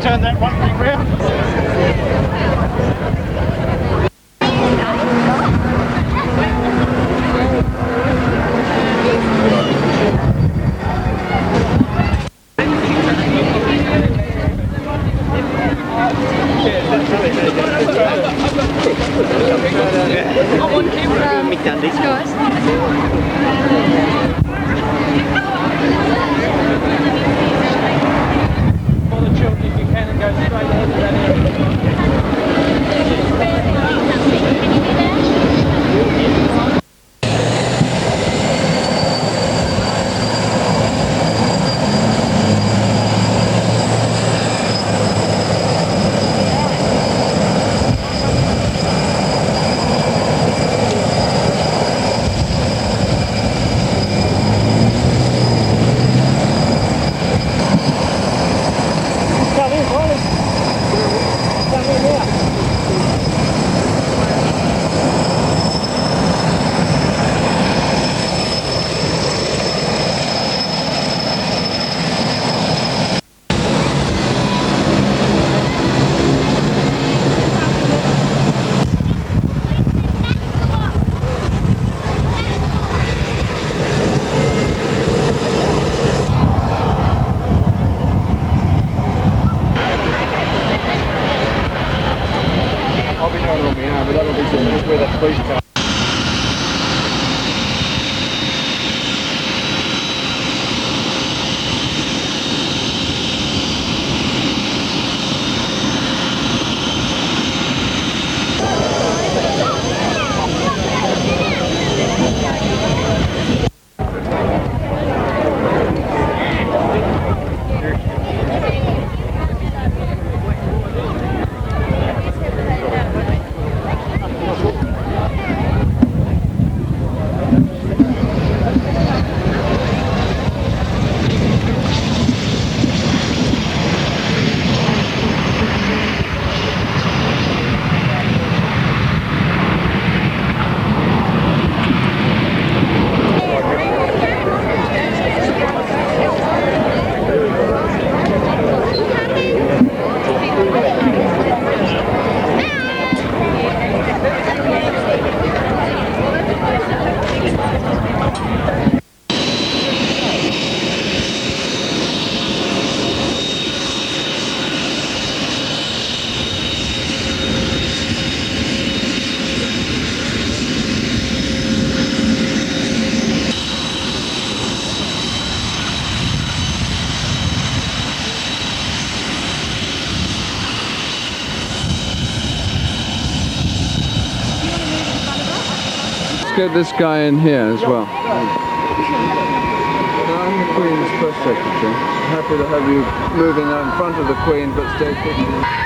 Turn that one thing round. Get this guy in here as well. I'm the Queen's Press Secretary. Happy to have you moving out in front of the Queen, but stay put.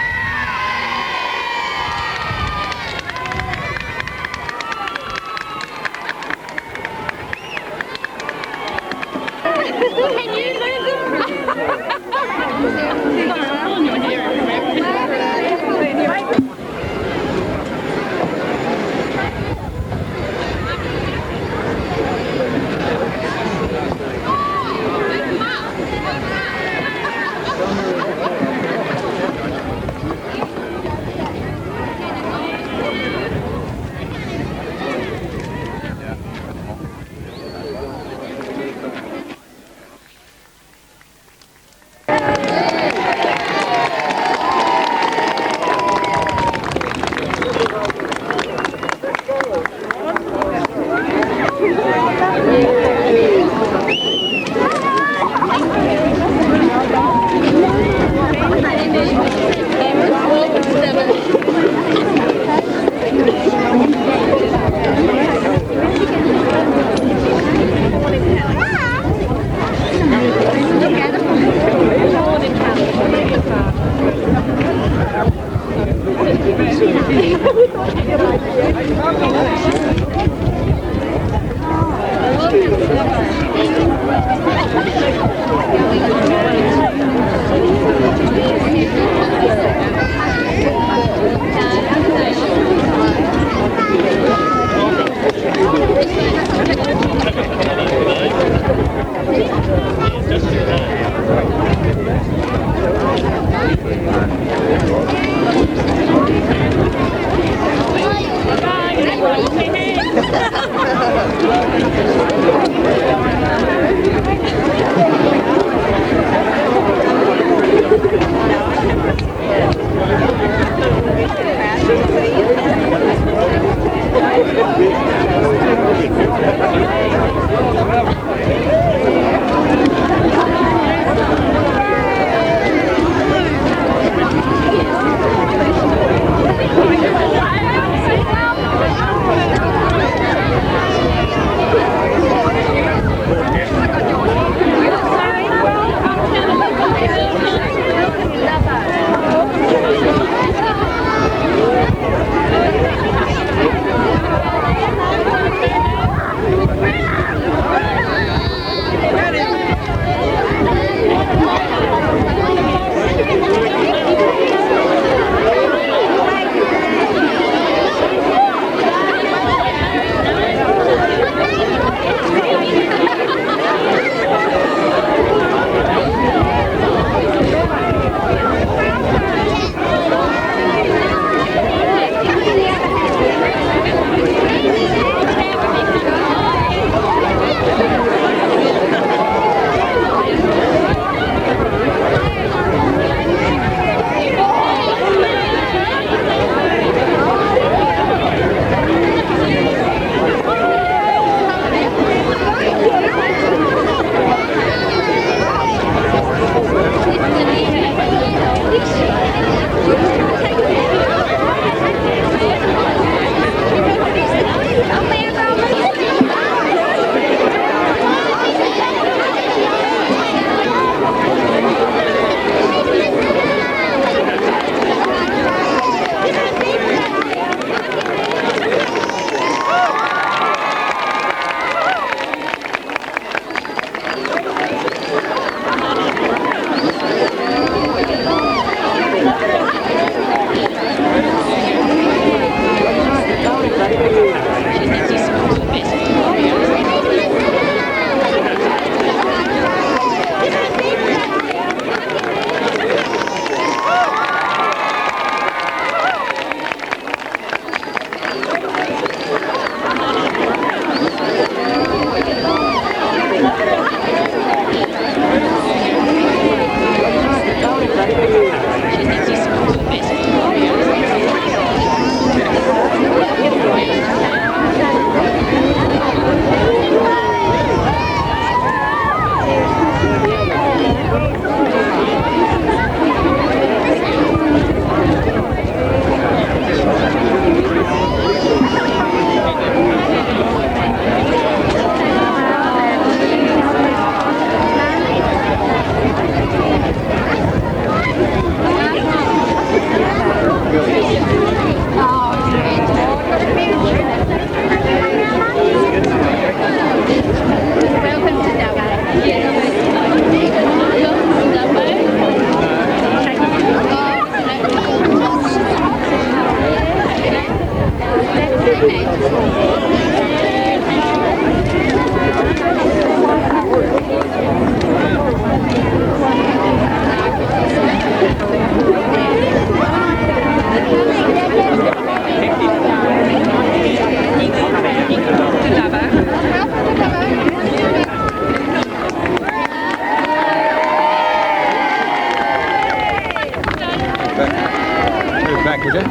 back, would you?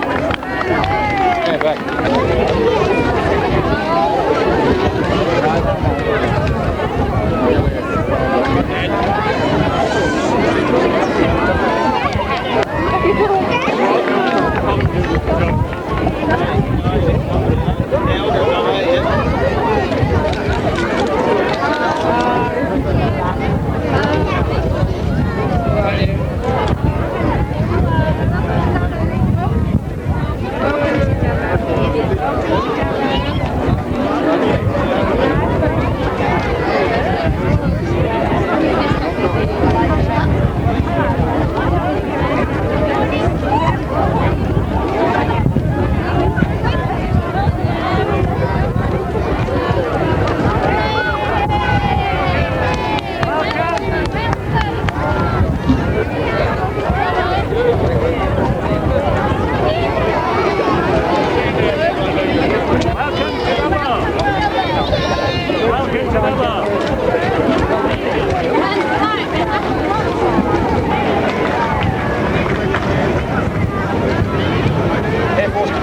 Yeah, back.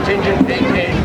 contingent AK.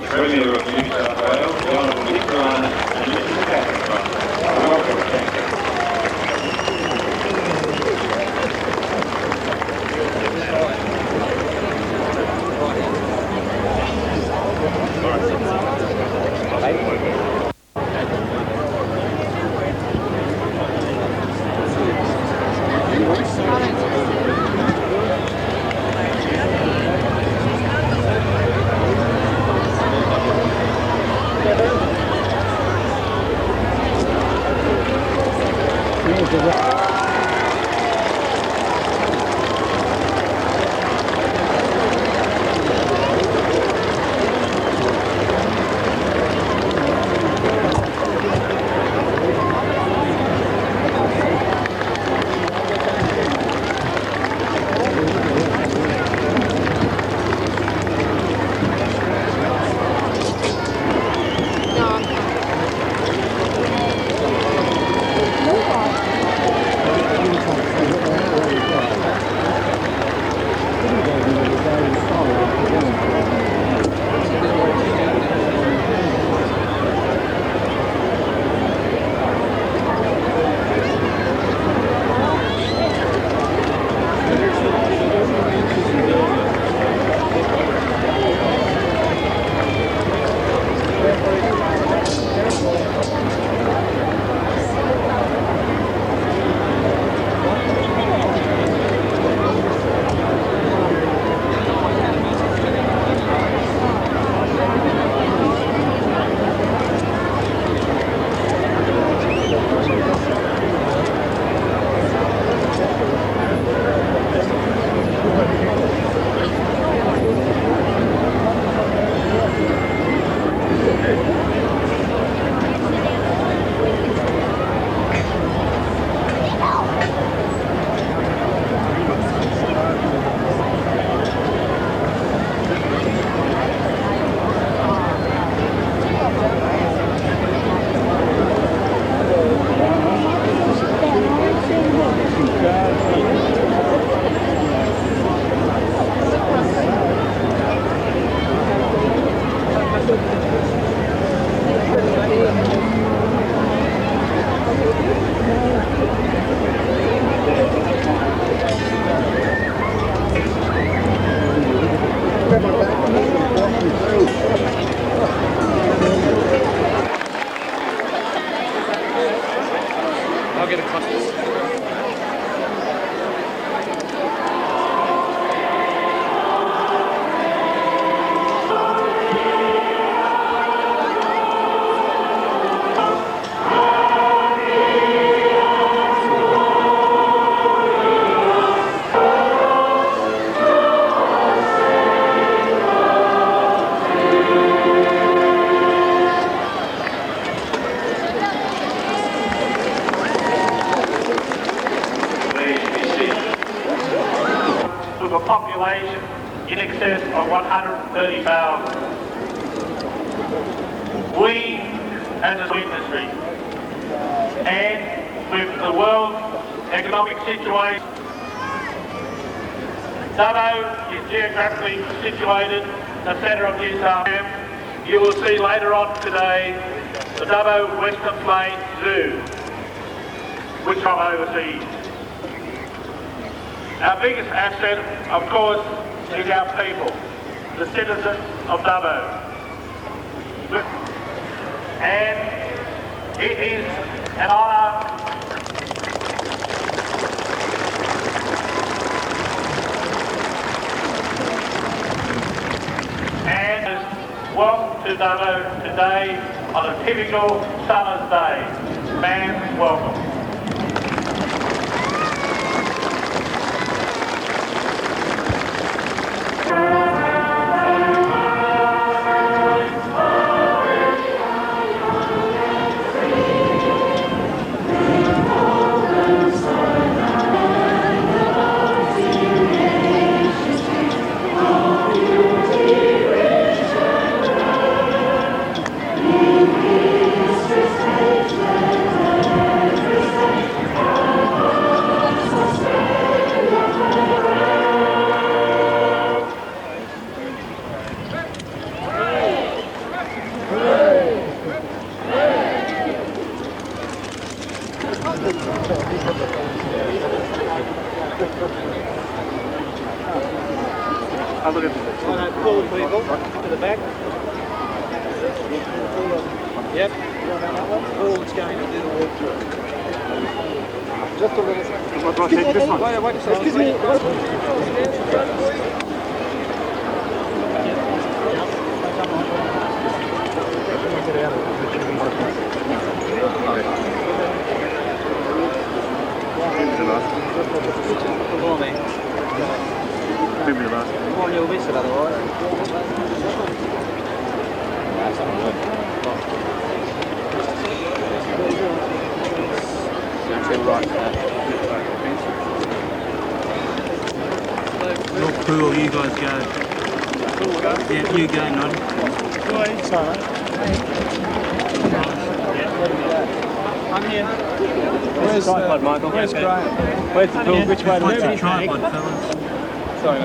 Premier of New South Wales, the Honourable Nick Ryan and Mrs. Catherine Ryan. Welcome, thank you. I'll get a cluster. excess of 130,000. We, as an industry, and with the world economic situation, Dubbo is geographically situated in the centre of New South Wales. You will see later on today the Dubbo Western Plains Zoo, which I'm overseas. Our biggest asset, of course, is our people, the citizens of Dubbo. And it is an honour and welcome to Dubbo today on a typical summer's day. Man, welcome. Have a look at this. Pull people to the back. Yep. Paul's going to do the walkthrough. Just a little. What do I take this one? Wait a second. Excuse me. Voglio questa la devo Your crew or you guys go? Yeah, you go, Nod. I'm here. Where's the tripod, Michael? Where's Graham? Where's the tool? Which way to What's move? the tripod, fellas? Sorry.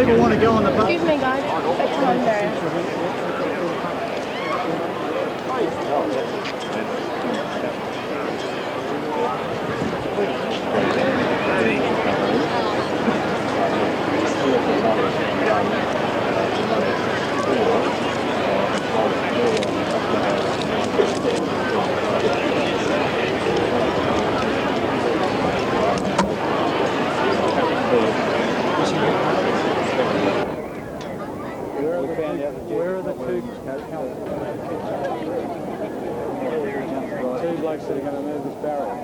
people want to go on the bus. Excuse me, guys. Come on, there. Where are the two blokes that are going to move this barrier?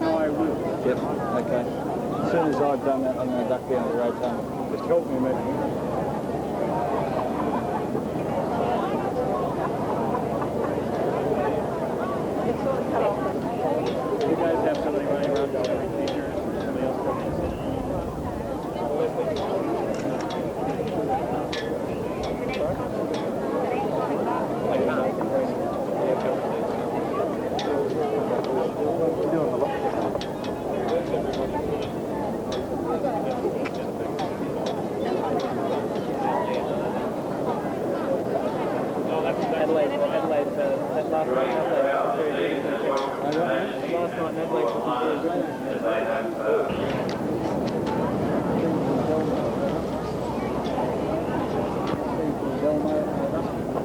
No, I will. Yep, okay. As soon as I've done that, I'm going to duck down the road tunnel. Just help me move. You guys have somebody running around delivering t-shirts or somebody else coming in?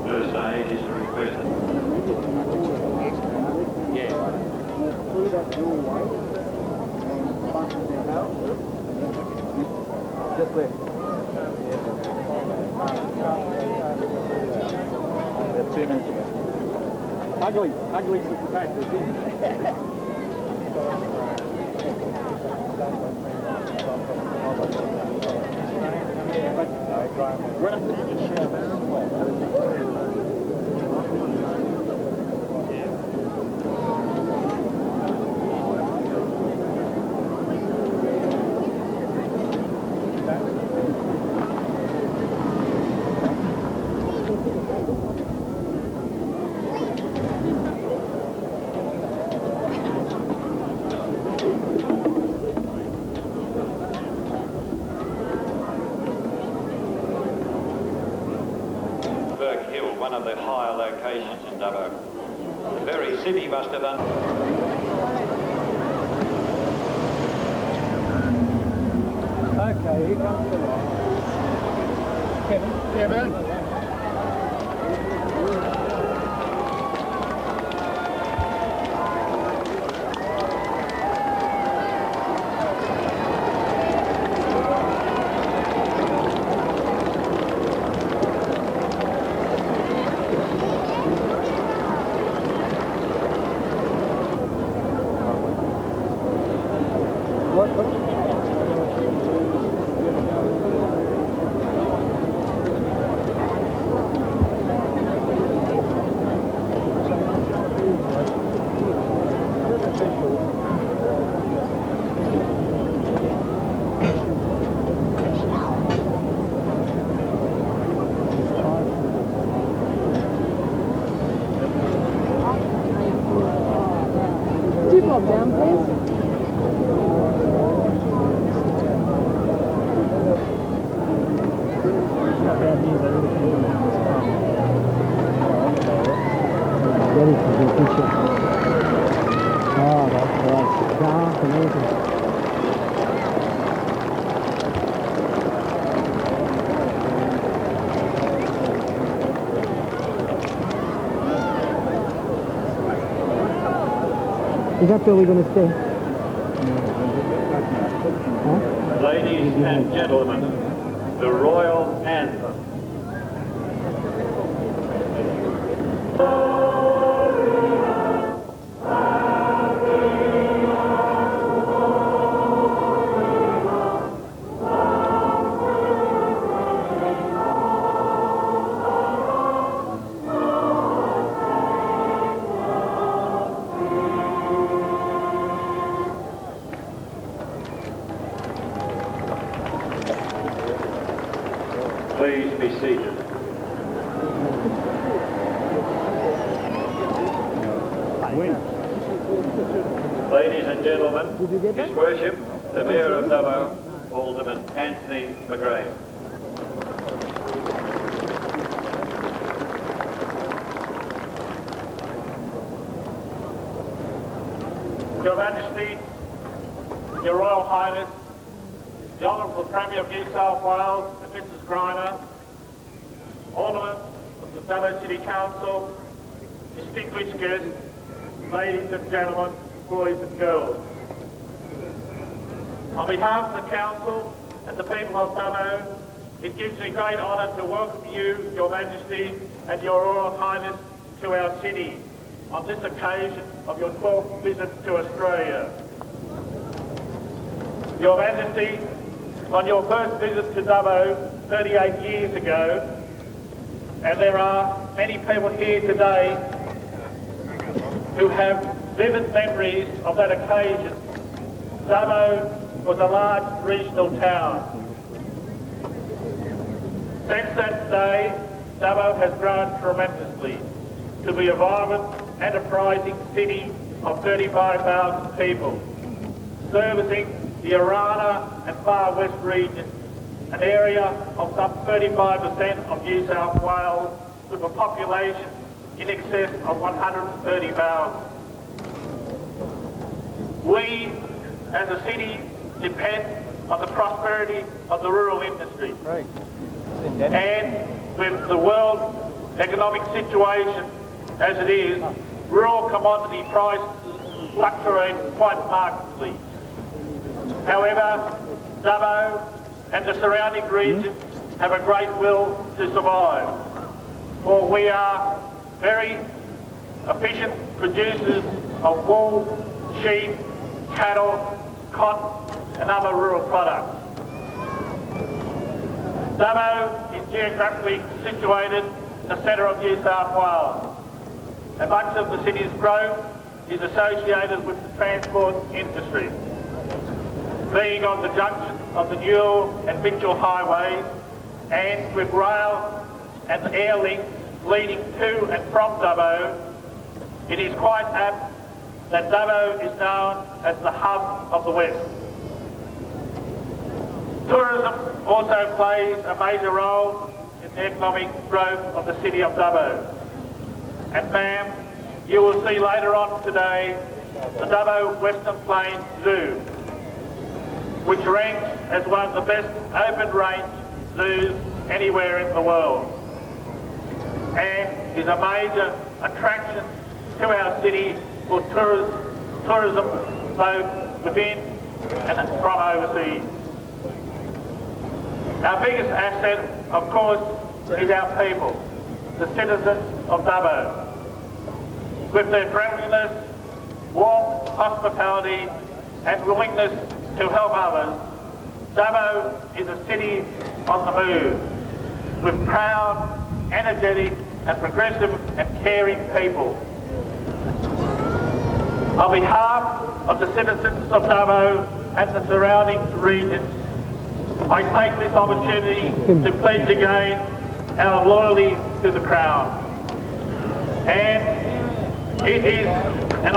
First aid is requested. Through that doorway and bunking their house. Just left. That's 2 minutes ago. Ugly's the fact. One of the higher locations in Dubbo. The very city must have Okay, here comes the light. Kevin? Yeah, Ben? Bob down, please. Oh, that's right. Dark and everything. Is that where we're going to stay? Huh? Ladies and gentlemen, the Royal Anthem. Please be seated. Ladies and gentlemen, His Worship, the Mayor of Dubbo, Alderman Anthony McGrath. Your Majesty, Your Royal Highness, the Honourable Premier of New South Wales, and Mrs. Griner, Alderman of the Dubbo City Council, distinguished guests, ladies and gentlemen, boys and girls. On behalf of the Council and the people of Dubbo, it gives me great honour to welcome you, Your Majesty, and Your Royal Highness to our city on this occasion of your 12th visit to Australia. Your Majesty, on your first visit to Dubbo 38 years ago, and there are many people here today who have vivid memories of that occasion. Dubbo was a large regional town. Since that day, Dubbo has grown tremendously to be a vibrant, enterprising city of 35,000 people, servicing the Arana and Far West region, an area of some 35% of New South Wales, with a population in excess of 130,000. We, as a city, depend on the prosperity of the rural industry. Right. And with the world economic situation as it is, rural commodity prices fluctuate quite markedly. However, Dubbo and the surrounding region have a great will to survive, for we are very efficient producers of wool, sheep, cattle, cotton and other rural products. Dubbo is geographically situated in the centre of New South Wales, and much of the city's growth is associated with the transport industry, being on the junction of the Newell and Mitchell highways, and with rail and air links leading to and from Dubbo. It is quite apt that Dubbo is known as the hub of the West. Tourism also plays a major role in the economic growth of the city of Dubbo. And ma'am, you will see later on today the Dubbo Western Plains Zoo, which ranks as one of the best open range zoos anywhere in the world, and is a major attraction to our city for tourism both within and from overseas. Our biggest asset, of course, is our people, the citizens of Dubbo. With their friendliness, warmth, hospitality and willingness to help others, Dubbo is a city on the move, with proud, energetic and progressive and caring people. On behalf of the citizens of Dubbo and the surrounding region, I take this opportunity to pledge again our loyalty to the Crown. And it is an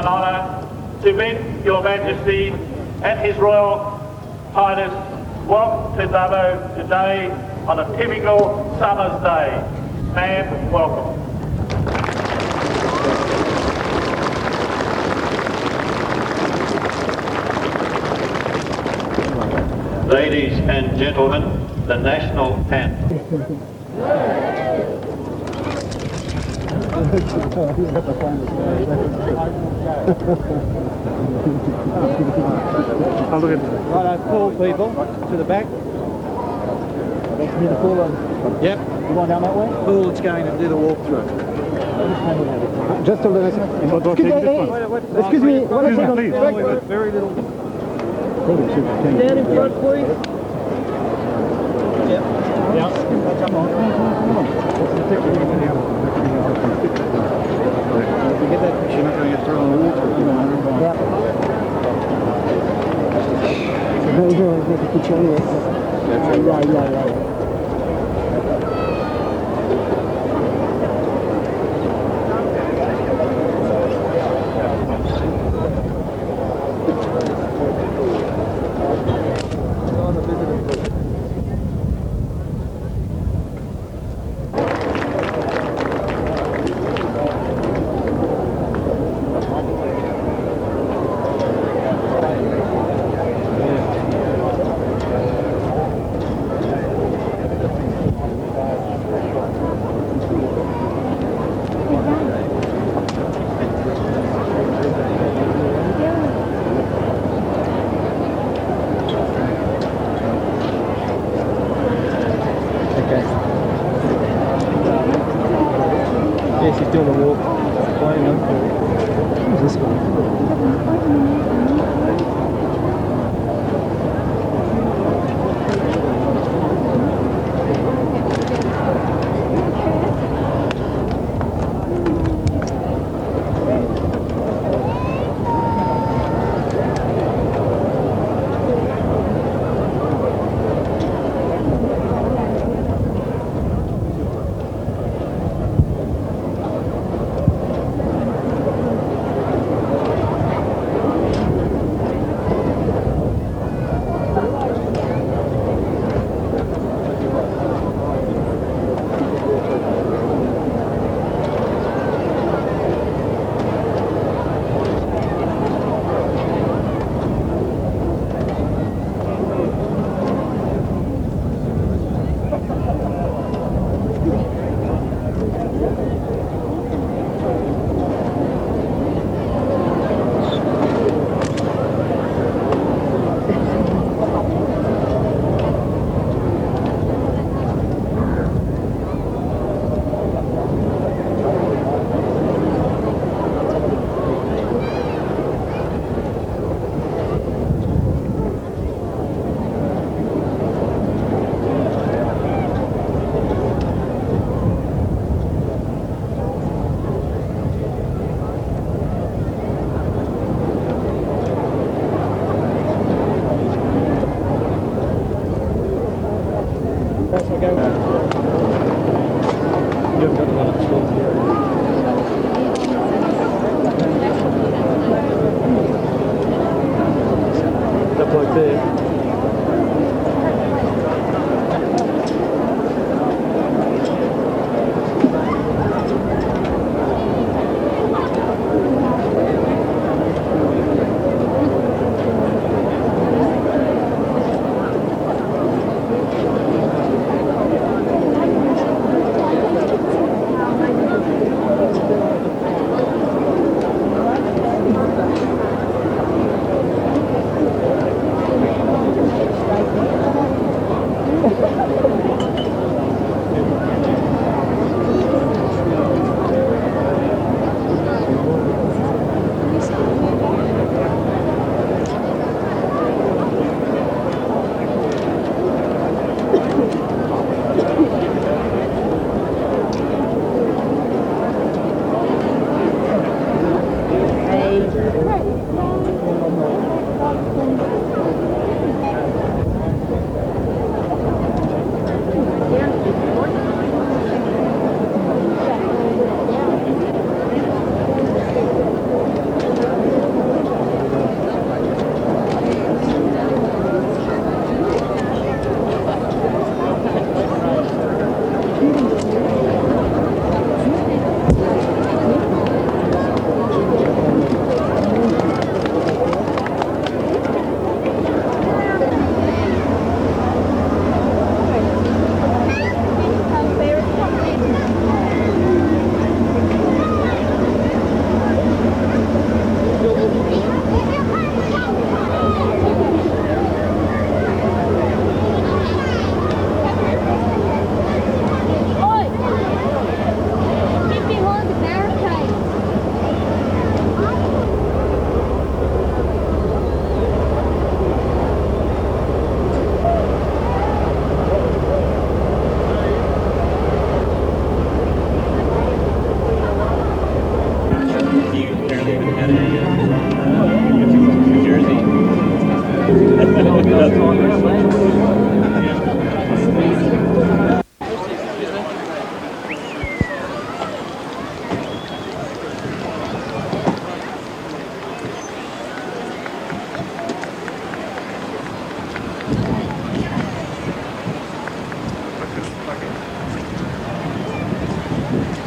honour to bid Your Majesty and His Royal Highness welcome to Dubbo today on a typical summer's day. Ma'am, welcome. Ladies and gentlemen, the national anthem. Right, pull people to the back. Yep. You want down that way? Paul is going to do the walkthrough. Just hold on a second. Excuse me, one second. Very little. Stand in front, please. Yep. Yep. Come on. If you get that picture, you're not going to get thrown on the water. Yeah. Very good. Take a picture anyway. Yeah. Yes, he's doing a walk. Playing them. Who's this one?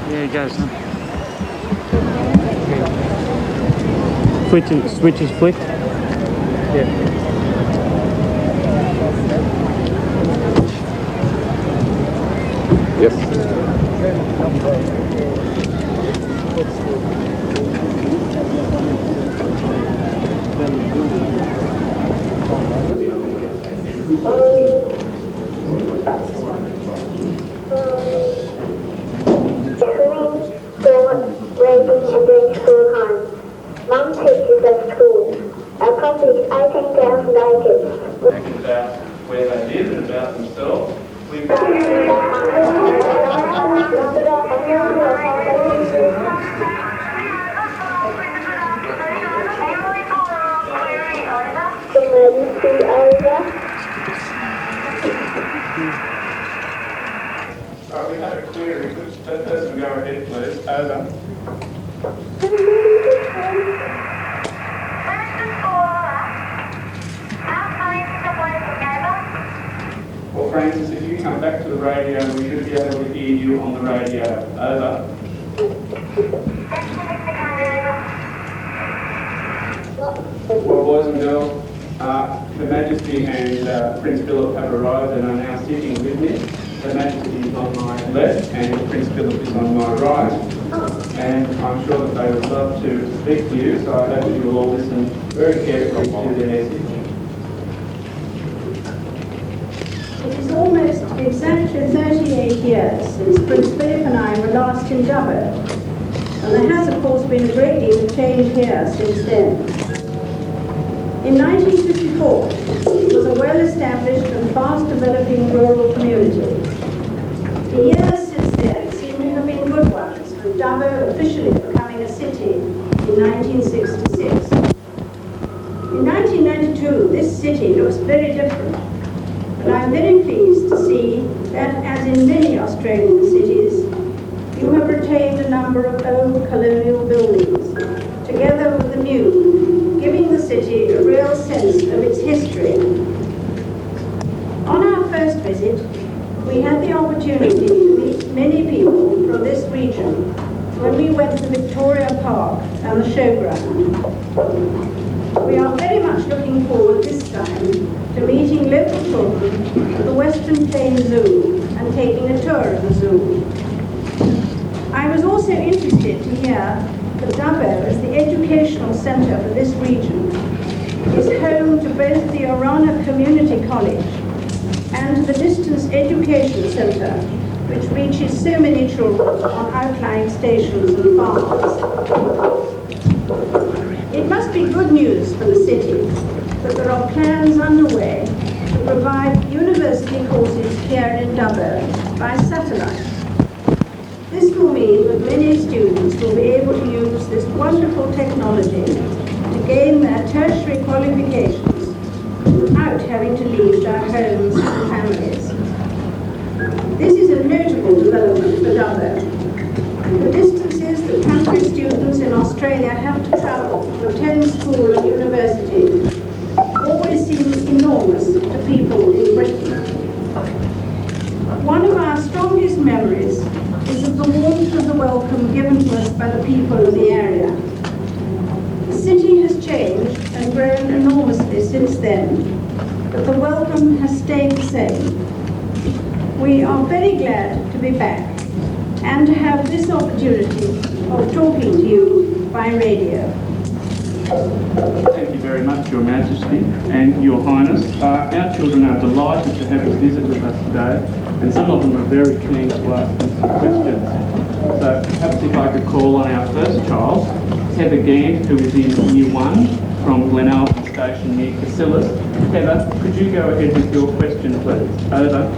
There it goes. Switch is flicked. Yeah. We have a query. Could that person go ahead, please? Over. Well, Francis, if you come back to the radio, we should be able to hear you on the radio. Over. Well, boys and girls, Her Majesty and Prince Philip have arrived and are now sitting with me. Her Majesty is on my left and Prince Philip is on my right. And I'm sure that they would love to speak to you, so I hope you will all listen very carefully to their message. It is almost exactly 38 years since Prince Philip and I were last in Dubbo, and there has of course been a great deal of change here since then. In 1954, it was a well-established and fast-developing rural community. The years since then seem to have been good ones, with Dubbo officially becoming a city in 1966. In 1992, this city looks very different. But I'm very pleased to see that, as in many Australian cities, you have retained a number of old colonial buildings, together with the new, giving the city a real sense of its history. On our first visit, we had the opportunity to meet many people from this region when we went to Victoria Park and the showground. We are very much looking forward this time to meeting local children at the Western Plains Zoo and taking a tour of the zoo. I was also interested to hear that Dubbo, as the educational centre for this region, is home to both the Orana Community College and to the Distance Education Centre, which reaches so many children on outlying stations and farms. It must be good news for the city that there are plans underway to provide university courses here in Dubbo by satellite. This will mean that many students will be able to use this wonderful technology to gain their tertiary qualifications without having to leave their homes and families. This is a notable development for Dubbo. The distances that country students in Australia have to travel to attend school and university always seems enormous to people in Britain. One of our strongest memories is of the warmth of the welcome given to us by the people of the area. The city has changed and grown enormously since then, but the welcome has stayed the same. We are very glad to be back and to have this opportunity of talking to you by radio. Thank you very much, Your Majesty and Your Highness. Our children are delighted to have you visit with us today, and some of them are very keen to ask you some questions. So perhaps if I could call on our first child, Heather Gant, who is in Year 1 from Glenalton Station near Casillas. Heather, could you go ahead with your question, please? Over.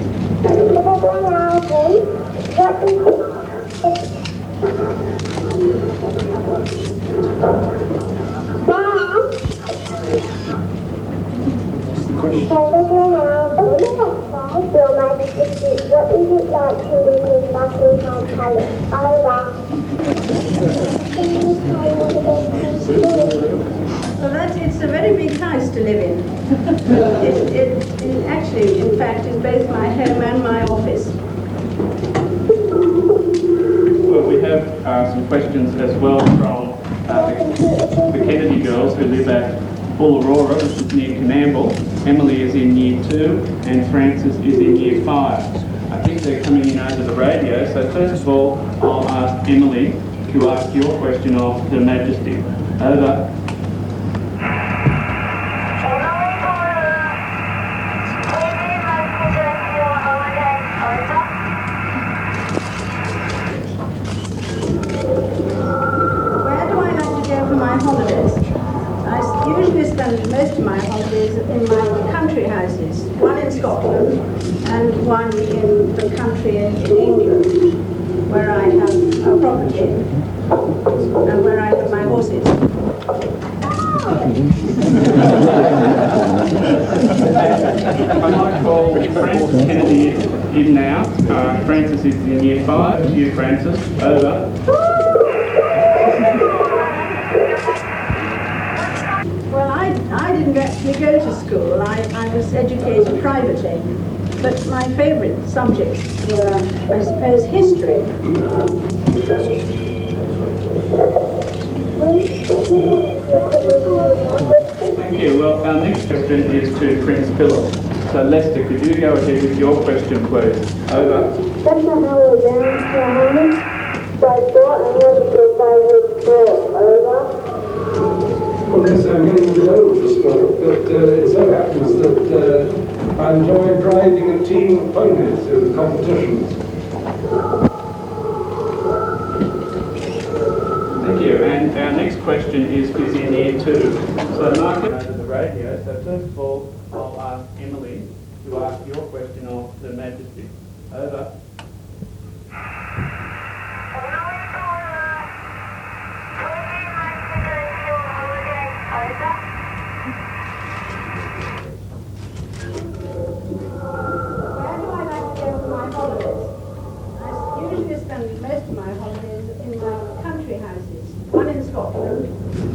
What is it like to live in Buckingham Palace? Well, it's a very big house to live in. It actually, in fact, is both my home and my office. Well, we have some questions as well from the Kennedy girls who live at Bullaroora, which is near Canamble. Emily is in Year 2 and Francis is in Year 5. I think they're coming in over the radio, so first of all I'll ask Emily to ask your question of Her Majesty. Over. Where do I like to go for my holidays? I usually spend most of my holidays in my country houses, one in Scotland and one in the country in England, where I have a property and where I have my horses. in now. Francis is in year 5. You, Francis. Over. Well, I didn't actually go to school. I was educated privately. But my favourite subjects were, I suppose, history. Thank you. Well, our next question is to Prince Philip. So, Lester, could you go ahead with your question, please? Over. That's not how we're down, Your Highness. So I thought I wanted to buy this book. Over. Well, yes, I'm getting a bit old for sport, but it so happens that I enjoy driving a team of ponies in competitions. Thank you. And our next question is in year 2. So, Mark, over the radio. So, first of all, I'll ask Emily to ask your question of Her Majesty. Over.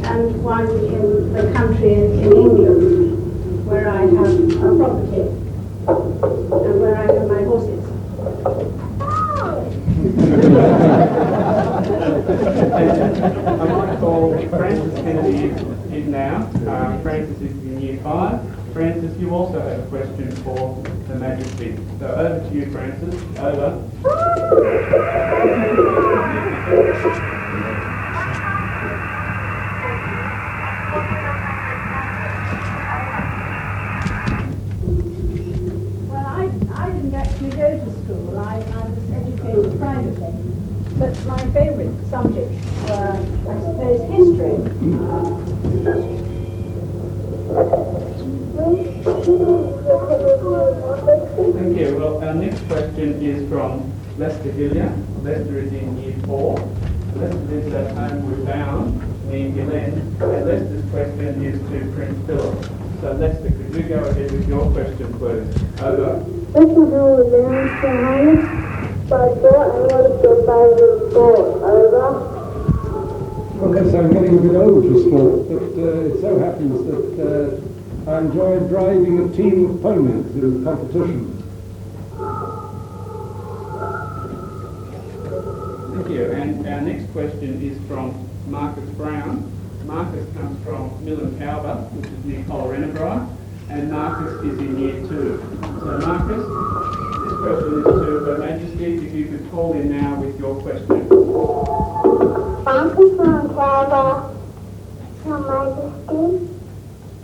And one in the country in England, where I have a property and where I have my horses. I might call Francis Kennedy in now. Francis is in year 5. Francis, you also have a question for Her Majesty. So over to you, Francis. Over. Privately, but my favourite subjects were, I suppose, history. Thank you. Well, our next question is from Lester Hillier. Lester is in year 4. Lester lives at Homeward Bound near Glen, and Lester's question is to Prince Philip. So, Lester, could you go ahead with your question, please? Over. That's not how we're down, Your Highness. So I thought I wanted to buy this book. Over. Well, yes, I'm getting a bit old for sport, but it so happens that I enjoy driving a team of ponies in competitions. Thank you. And our next question is from Marcus Brown. Marcus comes from Millen-Calver, which is near Collarenebri, and Marcus is in year 2. So Marcus, this question is to Her Majesty. If you could call in now with your question. Marcus from Calva. Her Majesty,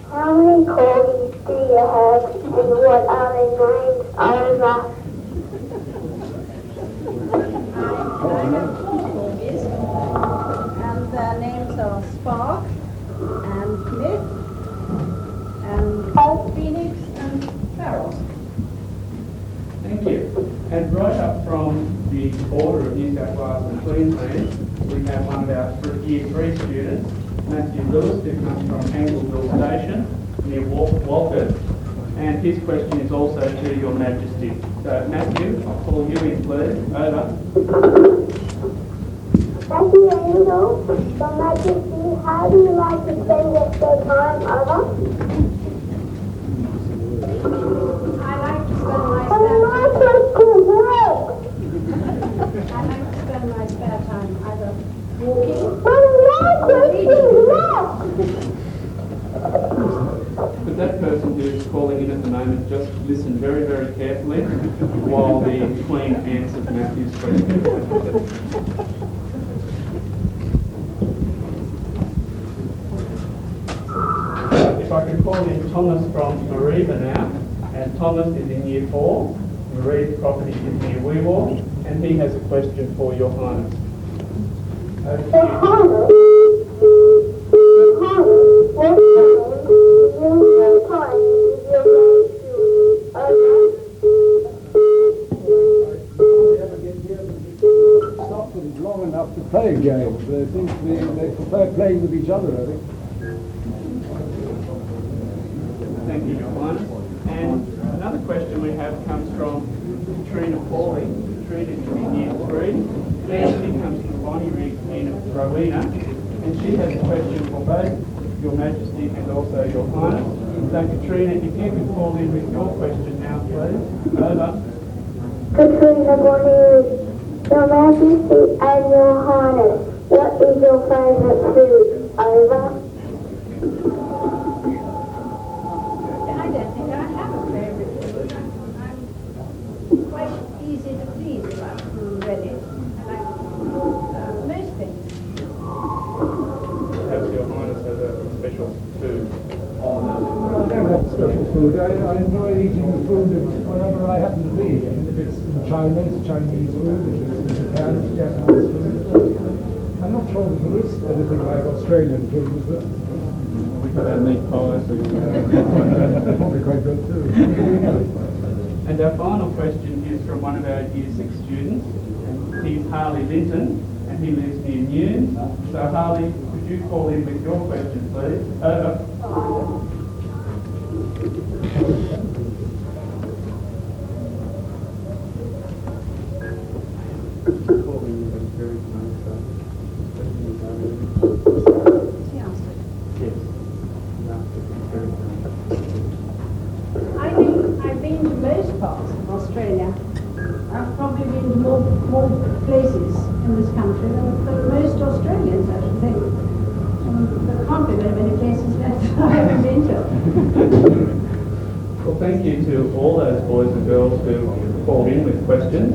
how many corgis do you have and what are their names? Over. I have 4 corgis, and their names are Spark and Myth and Phoenix and Pharos. Thank you. And right up from the border of New South Wales and Queensland, we have one of our year 3 students, Matthew Lewis, who comes from Angleville Station near Walford. And his question is also to Your Majesty. So Matthew, I'll call you in, please. Over. Matthew Angel, Your Majesty, how do you like to spend your spare time? Over. I like to spend my Oh, my spare question, I like to spend my spare time either walking Could that person who is calling in at the moment just listen very, very carefully while the Queen answers Matthew's question? If I could call in Thomas from Mariba now, and Thomas is in year 4. Mariba's property is near Weewar, and he has a question for Your Highness. Over to you. Stop them long enough to play a game. They seem to be, they prefer playing with each other, I think. Thank you, Your Highness. And another question we have comes from Katrina Pauly. Katrina is in year 3. Nancy comes from Bonnie Riggs in Rowena, and she has a question for both Your Majesty and also Your Highness. So Katrina, if you could call in with your question now, please. Over. Katrina Bonnie, Your Majesty and Your Highness, what is your favourite food? Over. I don't think I have a favourite food. I'm quite easy to please about food, really. I like most things. Perhaps Your Highness has a special food. I don't have special food. I enjoy eating the food of wherever I happen to be. I mean, if it's in China, it's Chinese food. If it's in Japan, it's Japanese food. I'm not sure that there is anything like Australian food, is there? We could have meat pies. Probably quite good too. And our final question is from one of our Year 6 students. He's Harley Linton, and he lives near Newnes. So Harley, could you call in with your question, please? Over. I think I've been to most parts of Australia. I've probably been to more places in this country than most Australians, I should think. There can't be very many places left that I haven't been to. Well, thank you to all those boys and girls who called in with questions,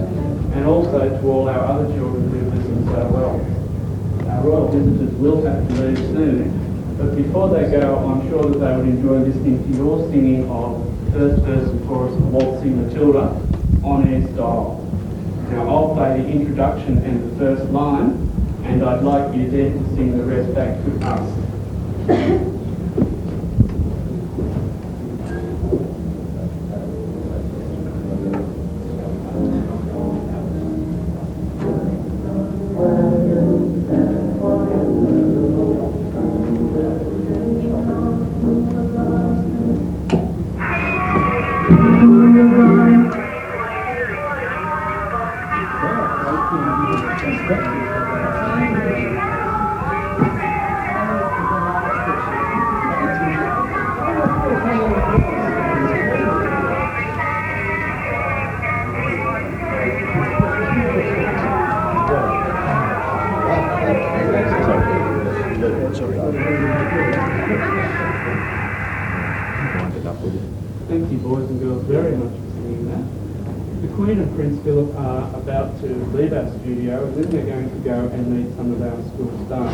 and also to all our other children who listened so well. Our royal visitors will have to leave soon, but before they go, I'm sure that they would enjoy listening to your singing of First Verse and Chorus of Waltzing Matilda on air style. Now, I'll play the introduction and the first line, and I'd like you then to sing the rest back to us. Thank you, boys and girls, very much for singing that. The Queen and Prince Philip are about to leave our studio, and then they're going to go and meet some of our school staff.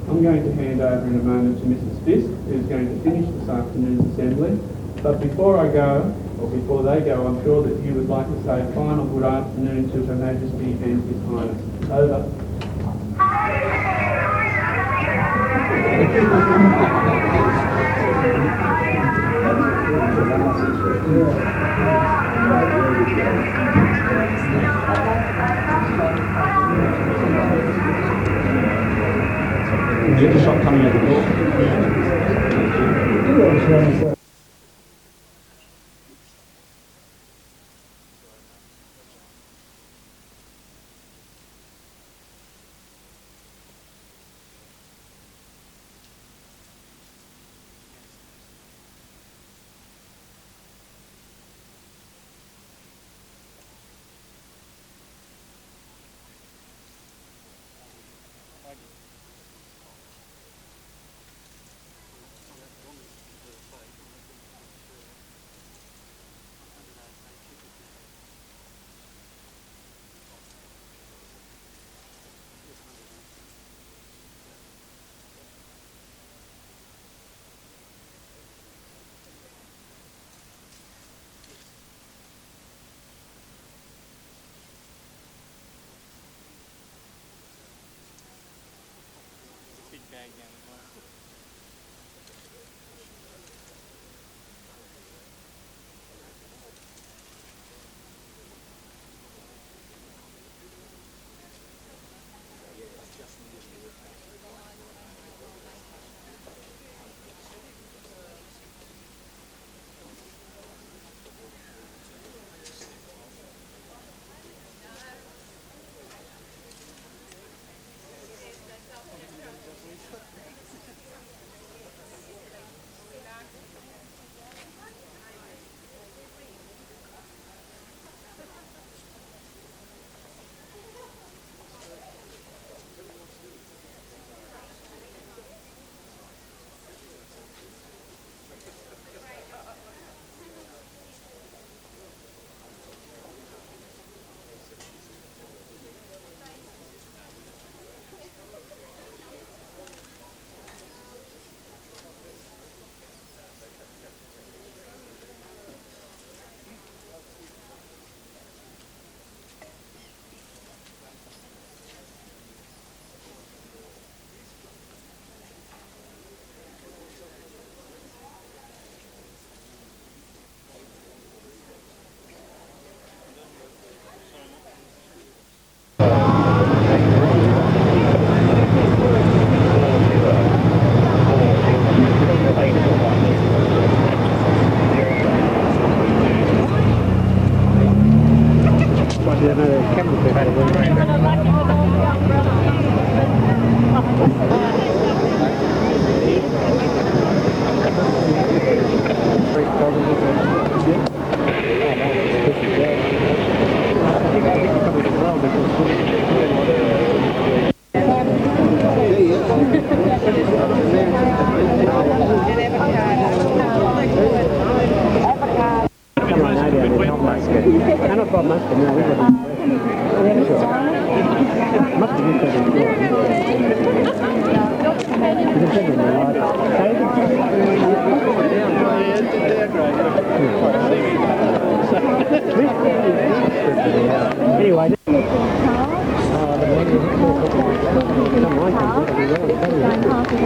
I'm going to hand over in a moment to Mrs. Fisk, who's going to finish this afternoon's assembly. But before I go, or before they go, I'm sure that you would like to say a final good afternoon to Her Majesty and His Highness. Over. Get the shot coming out the door.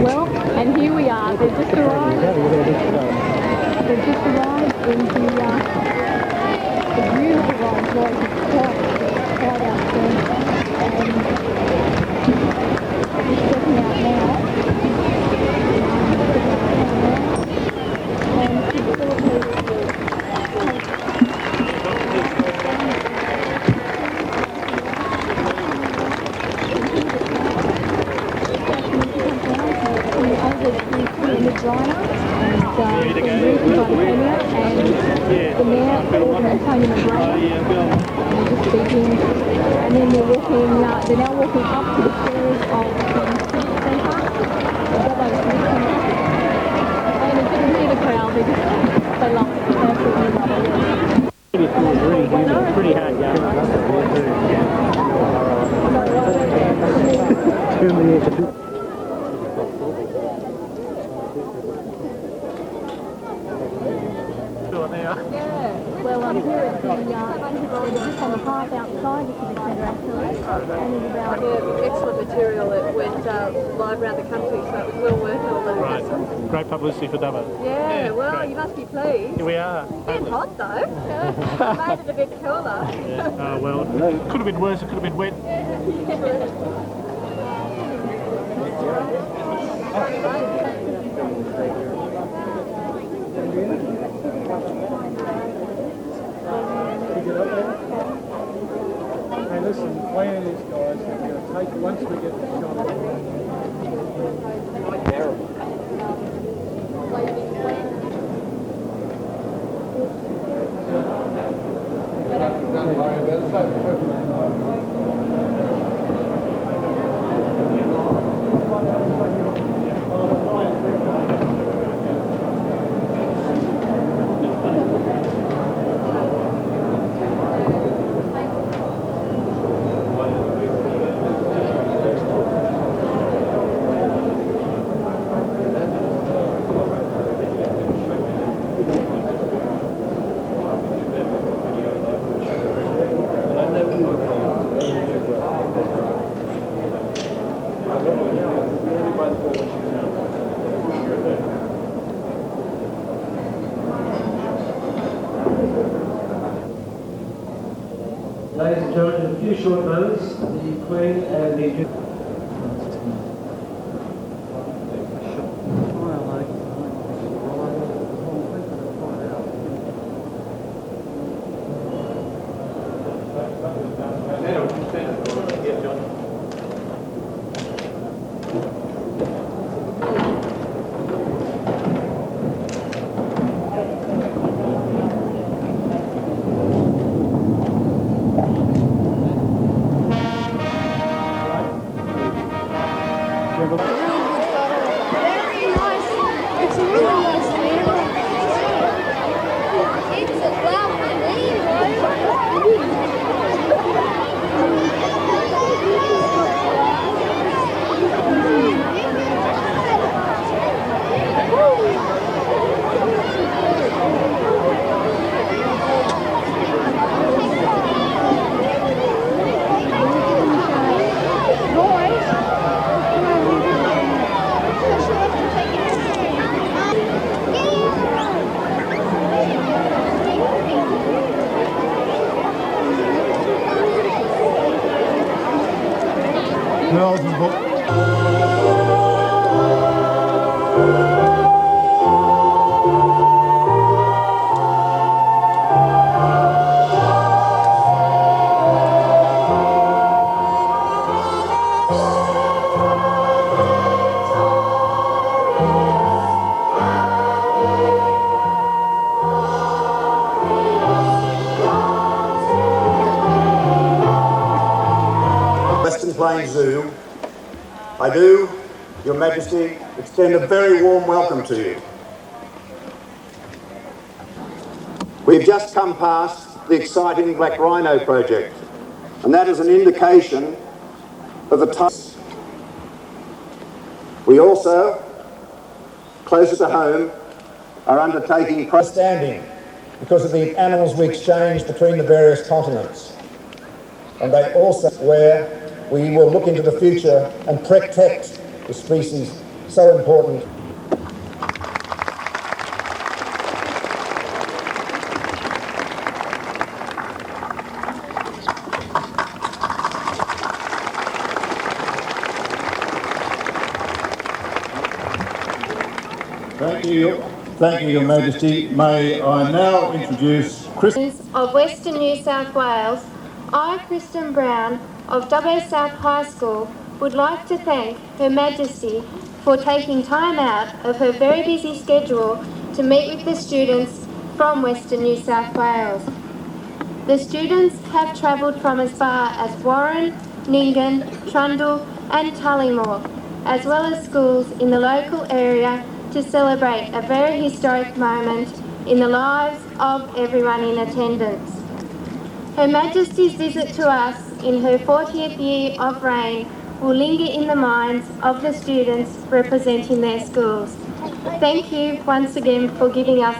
Well, and here we are. They've just arrived. They've just arrived in the beautiful Rolls Royce. It's quite outstanding. And just checking out now. And the designer and the reason by the Premier and the Mayor, Tony McGrath, just speaking, and then they're now walking up to the stairs of the Civic Centre, Dubbo Civic Centre, and as you can see the crowd, they love it, they absolutely love it. Pretty hard going. Yeah, well, I'm here at the just on the path outside the Civic Centre actually, and it's about Excellent material. It went live around the country, so it was well worth all the hassle. Great publicity for Dubbo. Yeah, well, you must be pleased. Here we are. It's hot though. Made it a bit cooler. Yeah. Well, it could have been worse, it could have been wet. Hey, listen, the plan is, guys, that we're going to take, once we get the shot of Ladies and gentlemen, in a few short moments, the Queen and the Western Plains Zoo, I do, Your Majesty, extend a very warm welcome to you. We've just come past the exciting Black Rhino project, and that is an indication of the types. We also, closer to home, are undertaking understanding because of the animals we exchange between the various continents. And they also where we will look into the future and protect the species so important. Thank you, Your Majesty. May I now introduce of Western New South Wales. I, Kristen Brown, of Dubbo South High School, would like to thank Her Majesty for taking time out of her very busy schedule to meet with the students from Western New South Wales. The students have travelled from as far as Warren, Nyngan, Trundle and Tullymore, as well as schools in the local area to celebrate a very historic moment in the lives of everyone in attendance. Her Majesty's visit to us in her 40th year of reign will linger in the minds of the students representing their schools. Thank you once again for giving us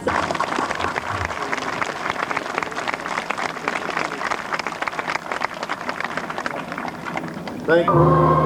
Thank you.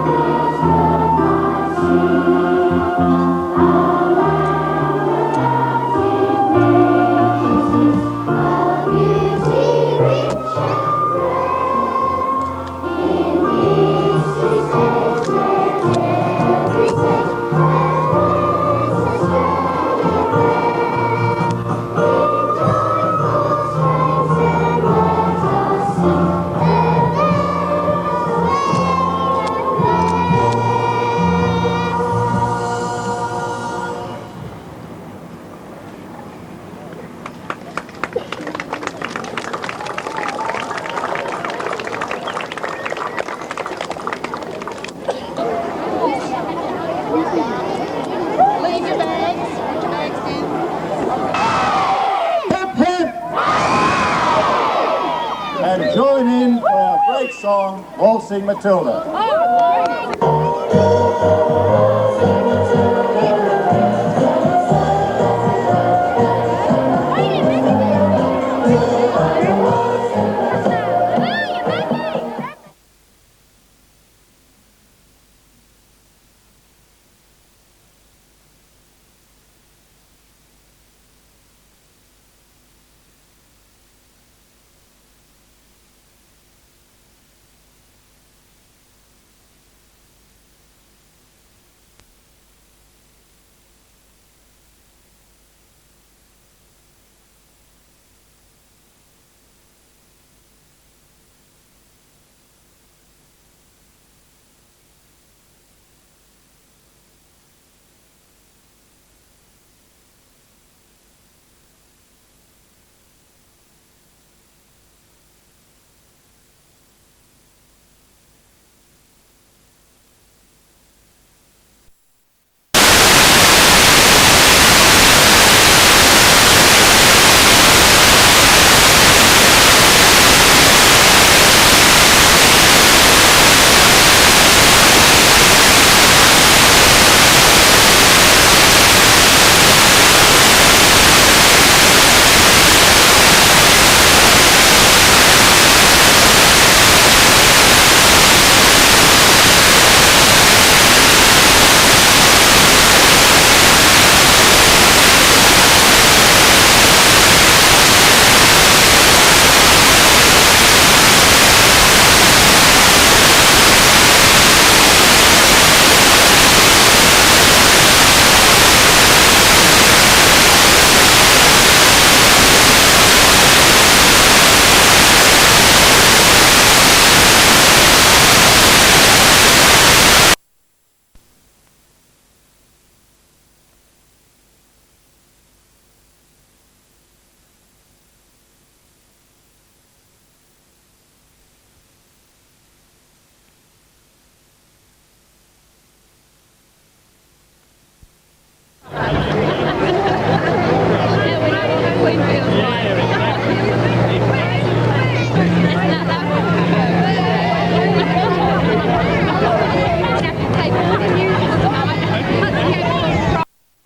And join in for our great song, Waltzing Matilda.